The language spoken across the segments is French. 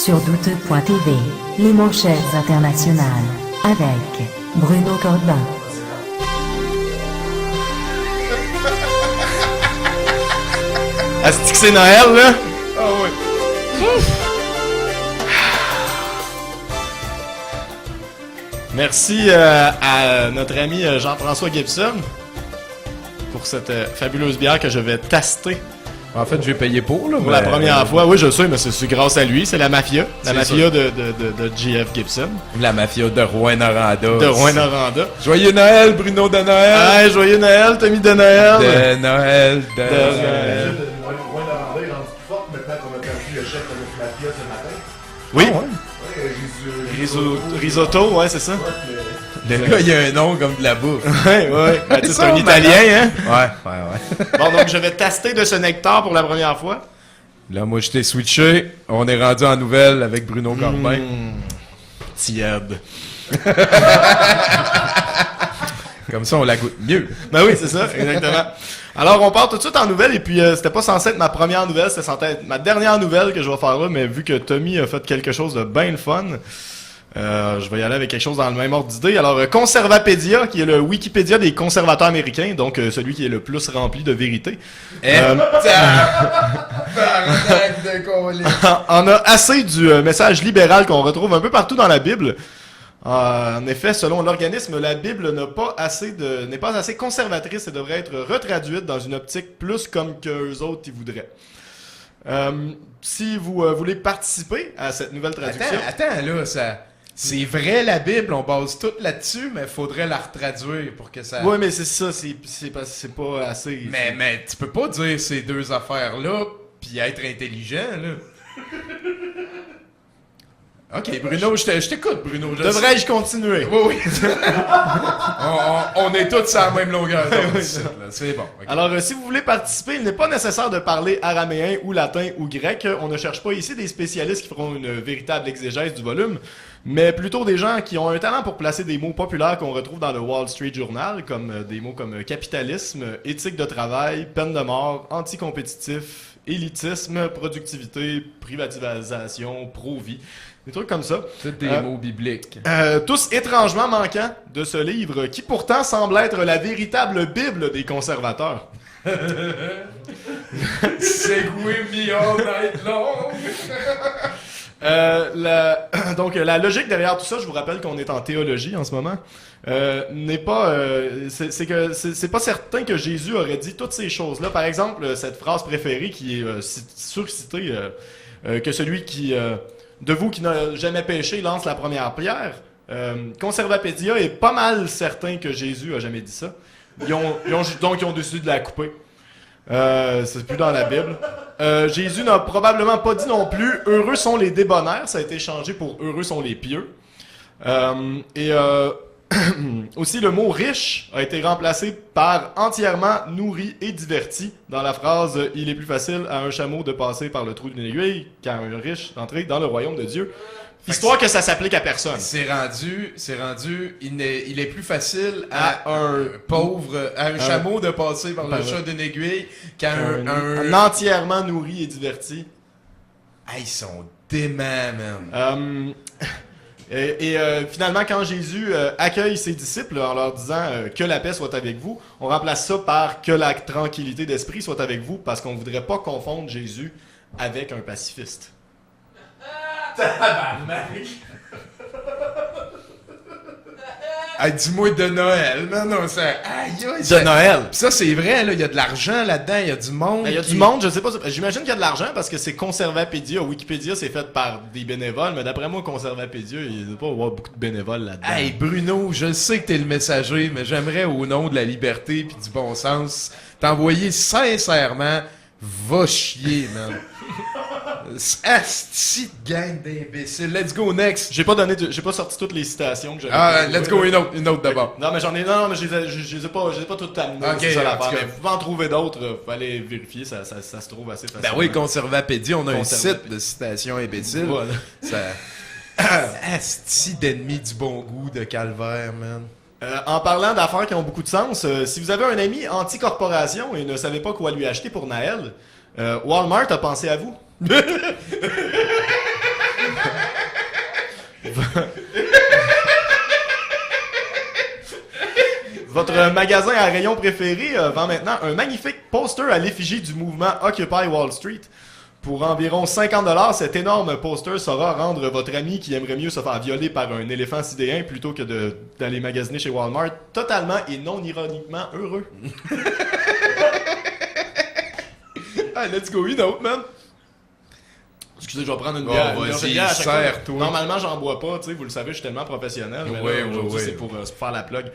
sur douteux.tv, les manchettes internationales, avec Bruno Corbin. Est-ce que c'est Noël, là? Ah oui. Merci à notre ami Jean-François Gibson pour cette fabuleuse bière que je vais taster En fait, j'ai payé pour, là. pour la première fois. Oui, je sais, mais c'est grâce à lui. C'est la mafia. La C'est mafia de J.F. Gibson. La mafia de Rouen-Noranda. De Rouen-Noranda. Joyeux Noël, Bruno de Noël. Hey, joyeux Noël, Tommy de Noël. De Noël, de Noël. Noël. Rouen-Noranda est rendu plus forte maintenant qu'on a perdu le chef de notre mafia ce matin. Oui. Jésus. Risotto, ouais, c'est ça. Le gars, il a un nom comme de la bouffe. Ouais, ouais. Ben, tu sais, c'est Ça, un Italien, hein? Ouais. Bon, donc je vais tester de ce nectar pour la première fois. Là, moi, je t'ai switché. On est rendu en nouvelle avec Bruno Corbin. Tiède. Comme ça, on la goûte mieux. Ben oui, c'est ça, exactement. Alors, on part tout de suite en nouvelle, et puis c'était pas censé être ma première nouvelle, c'était censé être ma dernière nouvelle que je vais faire là, mais vu que Tommy a fait quelque chose de bien le fun, je vais y aller avec quelque chose dans le même ordre d'idée. Alors, Conservapedia, qui est le Wikipédia des conservateurs américains, donc celui qui est le plus rempli de vérité. On a assez du message libéral qu'on retrouve un peu partout dans la Bible. En effet, selon l'organisme, la Bible n'est pas assez conservatrice et devrait être retraduite dans une optique plus comme qu'eux autres y voudraient. Si vous voulez participer à cette nouvelle traduction... Attends, là, ça... C'est vrai, la Bible, on base tout là-dessus, mais il faudrait la retraduire pour que ça... Oui, mais c'est ça, c'est pas assez... Mais tu peux pas dire ces deux affaires-là, puis être intelligent, là. Ok, Bruno, je t'écoute, Bruno. Devrais-je continuer? Oui, oui. on est tous sur la même longueur d'onde ici, là. C'est bon. Okay. Alors, si vous voulez participer, il n'est pas nécessaire de parler araméen ou latin ou grec. On ne cherche pas ici des spécialistes qui feront une véritable exégèse du volume, mais plutôt des gens qui ont un talent pour placer des mots populaires qu'on retrouve dans le Wall Street Journal, comme des mots comme capitalisme, éthique de travail, peine de mort, anticompétitif, élitisme, productivité, privatisation, pro-vie. Des trucs comme ça. C'est des mots bibliques. Tous étrangement manquants de ce livre, qui pourtant semble être la véritable Bible des conservateurs. Segway me all night long. Donc, la logique derrière tout ça, je vous rappelle qu'on est en théologie en ce moment, n'est pas... c'est que c'est pas certain que Jésus aurait dit toutes ces choses-là. Par exemple, cette phrase préférée qui est surcitée, que celui qui... de vous qui n'a jamais péché lance la première pierre. Conservapedia est pas mal certain que Jésus a jamais dit ça. Donc, ils ont décidé de la couper. C'est plus dans la Bible. Jésus n'a probablement pas dit non plus « Heureux sont les débonnaires », ça a été changé pour « Heureux sont les pieux ». Aussi, le mot « riche » a été remplacé par « entièrement nourri et diverti » dans la phrase « Il est plus facile à un chameau de passer par le trou d'une aiguille qu'à un riche d'entrer dans le royaume de Dieu ». Histoire que ça s'applique à personne. C'est rendu, il est plus facile à un pauvre, à un chameau de passer par le chat d'une aiguille qu'à un entièrement nourri et diverti. Hey, ils sont déments, man. Finalement, quand Jésus accueille ses disciples en leur disant que la paix soit avec vous, on remplace ça par que la tranquillité d'esprit soit avec vous, parce qu'on voudrait pas confondre Jésus avec un pacifiste. Hey, dis-moi de Noël, man, non, ça... De Noël. Pis ça, c'est vrai, là, il y a de l'argent là-dedans, il y a du monde. Il y a du monde, je sais pas, j'imagine qu'il y a de l'argent parce que c'est Conservapedia, Wikipédia, c'est fait par des bénévoles, mais d'après moi, Conservapedia, il ne doit pas avoir beaucoup de bénévoles là-dedans. Hey, Bruno, je sais que t'es le messager, mais j'aimerais, au nom de la liberté pis du bon sens, t'envoyer sincèrement, va chier, man. Asti de gang d'imbéciles. Let's go next. J'ai pas sorti toutes les citations que j'avais. Ah, let's go une autre d'abord. Non, mais j'en ai, non, mais je les ai pas toutes amenées. Ok, c'est ça l'affaire. en tout cas. Mais vous pouvez en trouver d'autres, faut aller vérifier, ça se trouve assez facilement. Ben oui, Conservapédia, on a un site de citations imbéciles. Voilà. Ça... Asti d'ennemis du bon goût de calvaire, man. En parlant d'affaires qui ont beaucoup de sens, si vous avez un ami anti-corporation et ne savez pas quoi lui acheter pour Noël, Walmart a pensé à vous. Votre magasin à rayon préféré vend maintenant un magnifique poster à l'effigie du mouvement Occupy Wall Street. Pour environ 50$, cet énorme poster saura rendre votre ami qui aimerait mieux se faire violer par un éléphant sidéen plutôt que d'aller magasiner chez Walmart totalement et non ironiquement heureux. Ah, let's go, une autre, man. Excusez, je vais prendre une Oh, bière. vas-y, Une bière à chaque fois. serre-toi. Normalement, j'en bois pas, tu sais, vous le savez, je suis tellement professionnel. Mais là, aujourd'hui, c'est pour faire la plug.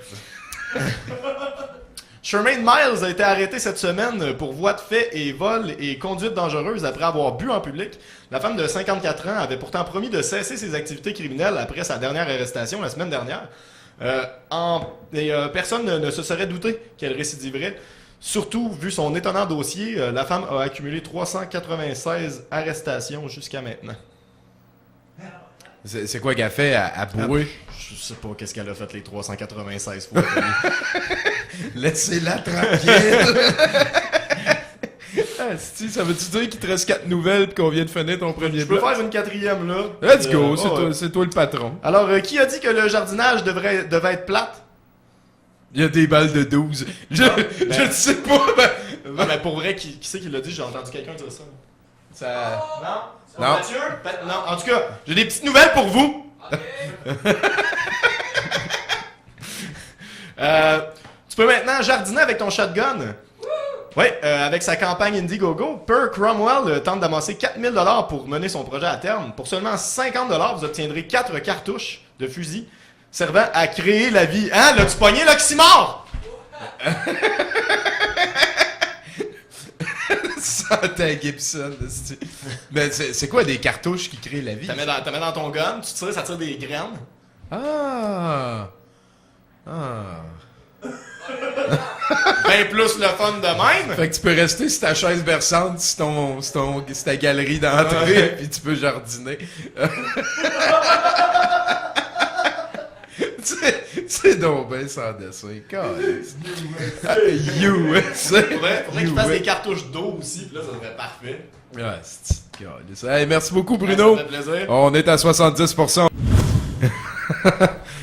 Shermaine Miles a été arrêtée cette semaine pour voies de fait et vol et conduite dangereuse après avoir bu en public. La femme de 54 ans avait pourtant promis de cesser ses activités criminelles après sa dernière arrestation la semaine dernière. Personne ne se serait douté qu'elle récidiverait. Surtout, vu son étonnant dossier, la femme a accumulé 396 arrestations jusqu'à maintenant. C'est quoi qu'elle fait à bourrer? Je sais pas qu'est-ce qu'elle a fait les 396 fois. Laissez-la tranquille. Ah, ça veut-tu dire qu'il te reste 4 nouvelles pis qu'on vient de finir ton premier Je peux bloc? faire une quatrième là. Let's go, ouais. c'est toi le patron. Alors, qui a dit que le jardinage devait être plate? Il y a des balles de 12. Je ne sais pas. Non, mais pour vrai, qui c'est qui l'a dit? J'ai entendu quelqu'un dire ça. Ça... Non? Non. Mathieu? Non, en tout cas, j'ai des petites nouvelles pour vous. Tu peux maintenant jardiner avec ton shotgun. Oui, avec sa campagne Indiegogo, Per Cromwell tente d'amasser 4000$ pour mener son projet à terme. Pour seulement 50$, vous obtiendrez 4 cartouches de fusil servant à créer la vie. Hein? L'as-tu pogné, l'oxymore? Santin Gibson. Mais c'est quoi des cartouches qui créent la vie? T'as mets dans ton gun, tu tires, ça tire des graines. Ah! Ben plus le fun de même. Fait que tu peux rester sur ta chaise berçante, sur ta galerie d'entrée, puis tu peux jardiner. C'est donc ben sans dessin. USA. Faudrait qu'il fasse des cartouches d'eau aussi, pis là ça serait parfait. Ah, c'est hey, merci beaucoup Bruno. Ça fait plaisir. On est à 70%.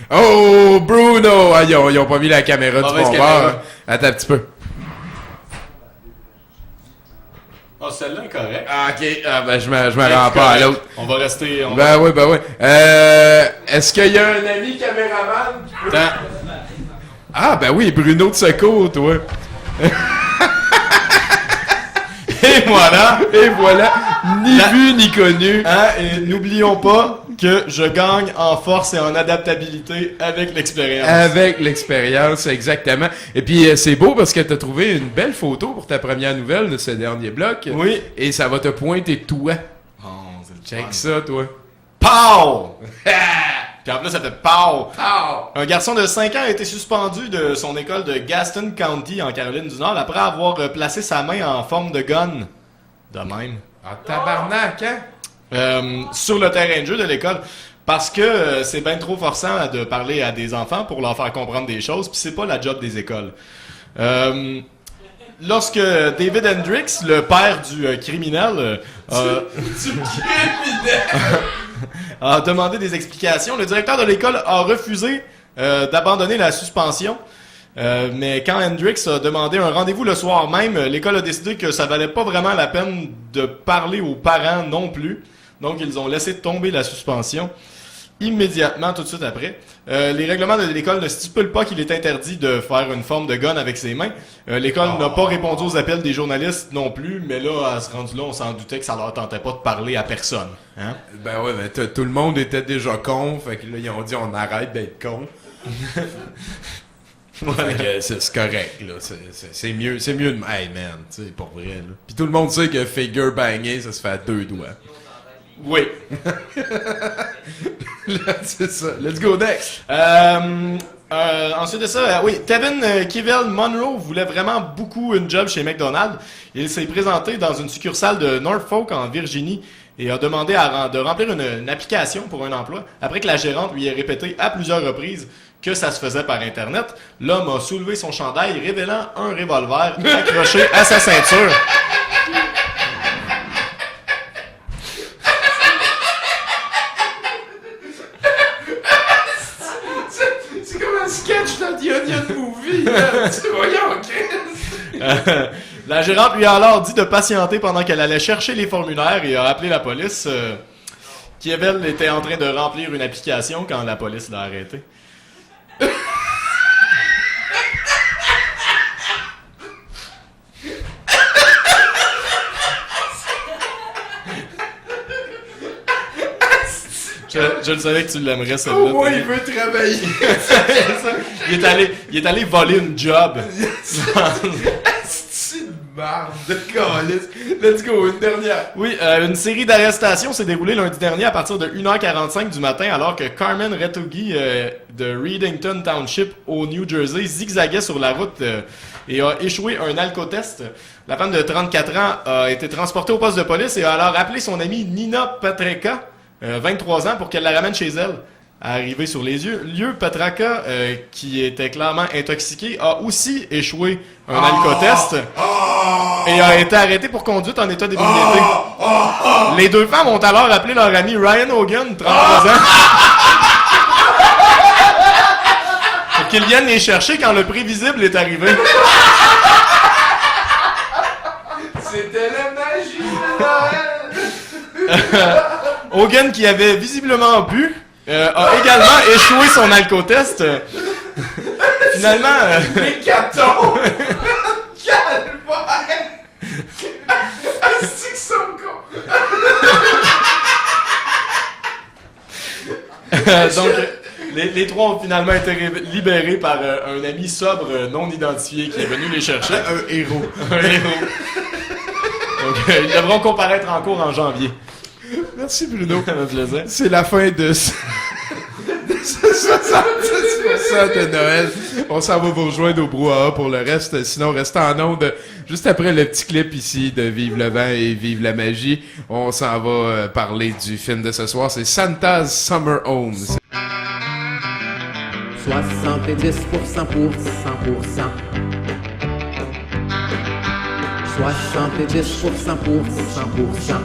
Oh Bruno! Ah, ils ont pas mis la caméra du Mauvaise bon caméra. bord. Attends un petit peu. Ah, celle-là est correcte. Ah, ok. Ah, ben je me rends pas à l'autre. On va rester. Ben oui. Est-ce qu'il y a un ami caméraman? Attends. Ah, ben oui, Bruno de secours, toi. Et voilà. Et voilà, ni vu ni connu. Hein, et n'oublions pas que je gagne en force et en adaptabilité avec l'expérience. Avec l'expérience, exactement. Et puis, c'est beau parce que t'as trouvé une belle photo pour ta première nouvelle de ce dernier bloc. Oui. Et ça va te pointer toi. Oh, c'est le Check fun. ça, toi. Pow! Puis en plus, ça fait pow! Oh! Un garçon de 5 ans a été suspendu de son école de Gaston County en Caroline du Nord après avoir placé sa main en forme de gun. De même. Ah, tabarnak, hein? Sur le terrain de jeu de l'école. Parce que c'est bien trop forçant de parler à des enfants pour leur faire comprendre des choses, puis c'est pas la job des écoles. Lorsque David Hendricks, le père du criminel, a demandé des explications, le directeur de l'école a refusé d'abandonner la suspension. Mais quand Hendricks a demandé un rendez-vous le soir même, l'école a décidé que ça valait pas vraiment la peine de parler aux parents non plus. Donc, ils ont laissé tomber la suspension immédiatement, tout de suite après. Les règlements de l'école ne stipulent pas qu'il est interdit de faire une forme de gun avec ses mains. L'école n'a pas répondu aux appels des journalistes non plus, mais là, à ce rendu-là, on s'en doutait que ça leur tentait pas de parler à personne. Hein? Ben ouais, mais tout le monde était déjà con, fait que là, ils ont dit on arrête d'être con. Fait que c'est correct, là. C'est mieux de... Hey, man, tu sais, pour vrai, là. Pis tout le monde sait que figure banger, ça se fait à 2 doigts. Oui. Là, c'est ça. Let's go next! Ensuite de ça, oui, Tevin Kivel Monroe voulait vraiment beaucoup une job chez McDonald's. Il s'est présenté dans une succursale de Norfolk en Virginie et a demandé de remplir une application pour un emploi. Après que la gérante lui ait répété à plusieurs reprises que ça se faisait par Internet, l'homme a soulevé son chandail révélant un revolver accroché à sa ceinture. dans The Onion Movie, là. Tu voyons, Chris. La gérante lui a alors dit de patienter pendant qu'elle allait chercher les formulaires et a appelé la police, qui, elle, était en train de remplir une application quand la police l'a arrêté. Je le savais que tu l'aimerais, celle-là. Au moins, il veut travailler. il est allé voler une job. C'est une marde de calice. Let's go, une dernière. Oui, une série d'arrestations s'est déroulée lundi dernier à partir de 1h45 du matin alors que Carmen Retugi de Readington Township au New Jersey zigzaguait sur la route et a échoué un alcotest. La femme de 34 ans a été transportée au poste de police et a alors appelé son amie Nina Petreka, 23 ans, pour qu'elle la ramène chez elle. Arrivé sur les lieux, Petraka, qui était clairement intoxiqué, a aussi échoué un alcotest et a été arrêté pour conduite en état d'ébriété. Les deux femmes ont alors appelé leur ami Ryan Hogan, 33 ans, pour qu'il vienne les chercher quand le prévisible est arrivé. C'était la magie de Noël. Hogan, qui avait visiblement bu, a également échoué son alcotest. Finalement... Mécaton! Calvaire! C'est que son con! Donc, les trois ont finalement été libérés par un ami sobre non identifié qui est venu les chercher. Un héros. Un héros. Donc, ils devront comparaître en cours en janvier. Merci Bruno. Ça fait plaisir. C'est la fin de ce 70% de Noël. On s'en va vous rejoindre au brouhaha pour le reste. Sinon, restez en onde juste après le petit clip ici de Vive le vent et Vive la magie. On s'en va parler du film de ce soir. C'est Santa's Summer Home. 70% pour 100%. 70% pour 100%.